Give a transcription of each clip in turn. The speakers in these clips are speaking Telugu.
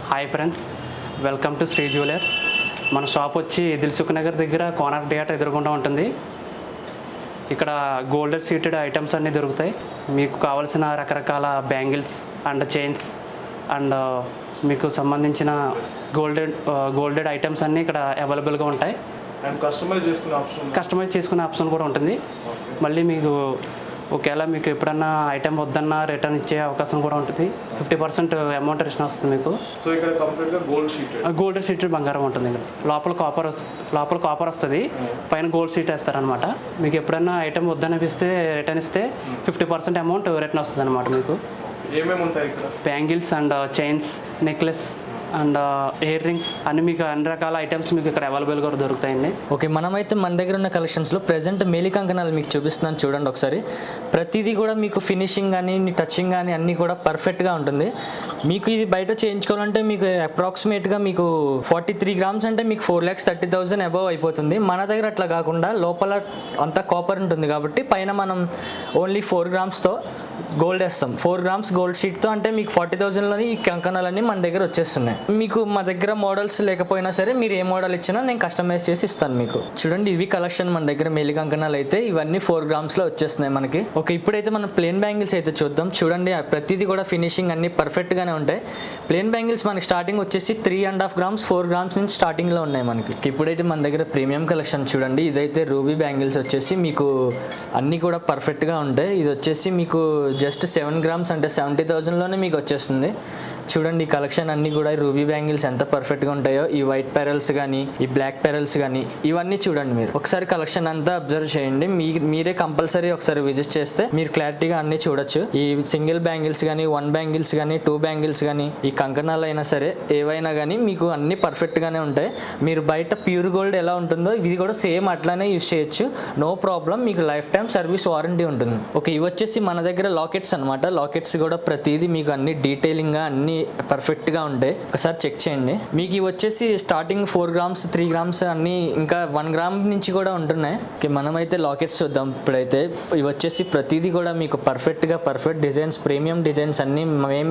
Hi friends, welcome to Sri jewellers. మన షాప్ వచ్చి దిల్సుఖ్ నగర్ దగ్గర కోనార్క్ థియేటర్ ఎదురుగుండా ఉంటుంది. ఇక్కడ గోల్డెన్ సీటెడ్ ఐటమ్స్ అన్నీ దొరుకుతాయి. మీకు కావాల్సిన రకరకాల బ్యాంగిల్స్ అండ్ చైన్స్ అండ్ మీకు సంబంధించిన గోల్డెడ్ ఐటమ్స్ అన్నీ ఇక్కడ అవైలబుల్గా ఉంటాయి. అండ్ కస్టమైజ్ చేసుకునే ఆప్షన్ కూడా ఉంటుంది. మళ్ళీ మీకు ఒకవేళ మీకు ఎప్పుడన్నా ఐటమ్ వద్దన్నా రిటర్న్ ఇచ్చే అవకాశం కూడా ఉంటుంది. 50% అమౌంట్ రిటర్న్ వస్తుంది మీకు. సో ఇక్కడ కంప్లీట్గా గోల్డ్ షీటెడ్ బంగారం ఉంటుంది. ఇక్కడ లోపల కాపర్ వస్తుంది, పైన గోల్డ్ షీట్ వేస్తారనమాట. మీకు ఎప్పుడన్నా ఐటమ్ వద్దనిపిస్తే రిటర్న్ ఇస్తే 50% అమౌంట్ రిటర్న్ వస్తుంది అనమాట. మీకు ఏమేమి ఉంటాయి ఇక్కడ? Bangles and chains, necklace and ear rings అన్ని మీకు అన్ని రకాల ఐటమ్స్ మీకు ఇక్కడ అవైలబుల్గా దొరుకుతాయండి. ఓకే, మనమైతే మన దగ్గర ఉన్న కలెక్షన్స్లో ప్రెజెంట్ మేలి కంకణాలు మీకు చూపిస్తున్నాను, చూడండి ఒకసారి. ప్రతిదీ కూడా మీకు ఫినిషింగ్ కానీ టచింగ్ కానీ అన్నీ కూడా పర్ఫెక్ట్గా ఉంటుంది. మీకు ఇది బయట చేయించుకోవాలంటే మీకు అప్రాక్సిమేట్గా మీకు 43 గ్రామ్స్ అంటే మీకు 4,30,000 అబవ్ అయిపోతుంది. మన దగ్గర అట్లా కాకుండా లోపల అంతా కాపర్ ఉంటుంది కాబట్టి పైన మనం ఓన్లీ 4 గ్రామ్స్తో గోల్డ్ వేస్తాం. 4 గ్రామ్స్ గోల్డ్ షీట్తో అంటే మీకు 40,000లోని ఈ కంకణాలన్నీ మన దగ్గర వచ్చేస్తున్నాయి. మీకు మా దగ్గర మోడల్స్ లేకపోయినా సరే మీరు ఏ మోడల్ ఇచ్చినా నేను కస్టమైజ్ చేసి ఇస్తాను మీకు. చూడండి, ఇవి కలెక్షన్ మన దగ్గర మేలి కంకణాలు అయితే ఇవన్నీ 4 గ్రామ్స్లో వచ్చేస్తున్నాయి మనకి. ఓకే, ఇప్పుడైతే మనం ప్లేన్ బ్యాంగిల్స్ అయితే చూద్దాం. చూడండి, ప్రతిదీ కూడా ఫినిషింగ్ అన్ని పర్ఫెక్ట్గానే ఉంటాయి. ప్లేన్ బ్యాంగిల్స్ మనకి స్టార్టింగ్ వచ్చేసి 3.5 గ్రామ్స్ 4 గ్రామ్స్ నుంచి స్టార్టింగ్లో ఉన్నాయి మనకి. ఇప్పుడైతే మన దగ్గర ప్రీమియం కలెక్షన్ చూడండి. ఇదైతే రూబీ బ్యాంగిల్స్ వచ్చేసి మీకు అన్నీ కూడా పర్ఫెక్ట్గా ఉంటాయి. ఇది వచ్చేసి మీకు జస్ట్ 7 గ్రామ్స్ అంటే 70,000లోనే మీకు వచ్చేస్తుంది. చూడండి, ఈ కలెక్షన్ అన్నీ కూడా రూబీ బ్యాంగిల్స్ ఎంత పర్ఫెక్ట్గా ఉంటాయో. ఈ వైట్ పెరల్స్ కానీ ఈ బ్లాక్ పెరల్స్ కానీ ఇవన్నీ చూడండి. మీరు ఒకసారి కలెక్షన్ అంతా అబ్జర్వ్ చేయండి. మీరే కంపల్సరీ ఒకసారి విజిట్ చేస్తే మీరు క్లారిటీగా అన్నీ చూడొచ్చు. ఈ సింగిల్ బ్యాంగిల్స్ కానీ 1 బ్యాంగిల్స్ కానీ 2 బ్యాంగిల్స్ కానీ ఈ కంకణాలు అయినా సరే ఏవైనా కానీ మీకు అన్నీ పర్ఫెక్ట్గానే ఉంటాయి. మీరు బయట ప్యూర్ గోల్డ్ ఎలా ఉంటుందో ఇది కూడా సేమ్ అట్లానే యూజ్ చేయొచ్చు, నో ప్రాబ్లం. మీకు లైఫ్ టైం సర్వీస్ వారంటీ ఉంటుంది. ఓకే, ఇవి వచ్చేసి మన దగ్గర లాకెట్స్ అనమాట. లాకెట్స్ కూడా ప్రతిదీ మీకు అన్ని డీటెయిలింగ్గా అన్ని పర్ఫెక్ట్గా ఉంటాయి. ఒకసారి చెక్ చేయండి. మీకు ఇవి వచ్చేసి స్టార్టింగ్ 4 గ్రామ్స్ 3 గ్రామ్స్ అన్ని ఇంకా 1 గ్రామ్ నుంచి కూడా ఉంటున్నాయి. ఓకే, మనమైతే లాకెట్స్ చూద్దాం. ఇప్పుడైతే ఇవి వచ్చేసి ప్రతిదీ కూడా మీకు పర్ఫెక్ట్ డిజైన్స్, ప్రీమియం డిజైన్స్ అన్ని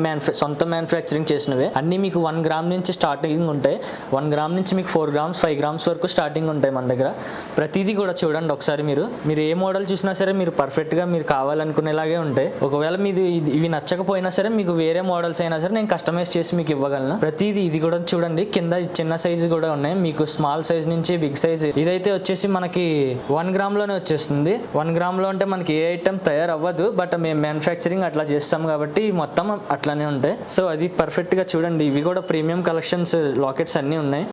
మేము సొంత మ్యానుఫ్యాక్చరింగ్ చేసినవే. అన్ని మీకు 1 గ్రామ్ నుంచి స్టార్టింగ్ ఉంటాయి. 1 గ్రామ్ నుంచి మీకు 4 గ్రామ్స్ 5 గ్రామ్స్ వరకు స్టార్టింగ్ ఉంటాయి మన దగ్గర. ప్రతిదీ కూడా చూడండి ఒకసారి. మీరు ఏ మోడల్ చూసినా సరే మీరు పర్ఫెక్ట్గా మీరు కావాలనుకునేలాగే ఉంటాయి. ఒకవేళ మీది ఇవి నచ్చకపోయినా సరే మీకు వేరే మోడల్స్ అయినా సరే నేను కస్టమైజ్ చేసి మీకు ఇవ్వగలను. ప్రతిదీ ఇది కూడా చూడండి, కింద చిన్న సైజు కూడా ఉన్నాయి మీకు, స్మాల్ సైజ్ నుంచి బిగ్ సైజ్. ఇదైతే వచ్చేసి మనకి 1 గ్రామ్ లోనే వచ్చేస్తుంది. 1 గ్రామ్ లో అంటే మనకి ఏ ఐటమ్ తయారవ్వదు, బట్ మేము మ్యానుఫ్యాక్చరింగ్ అట్లా చేస్తాం కాబట్టి మొత్తం అట్లానే ఉంటాయి. సో అది పర్ఫెక్ట్ గా చూడండి. ఇవి కూడా ప్రీమియం కలెక్షన్స్ లాకెట్స్ అన్ని ఉన్నాయి.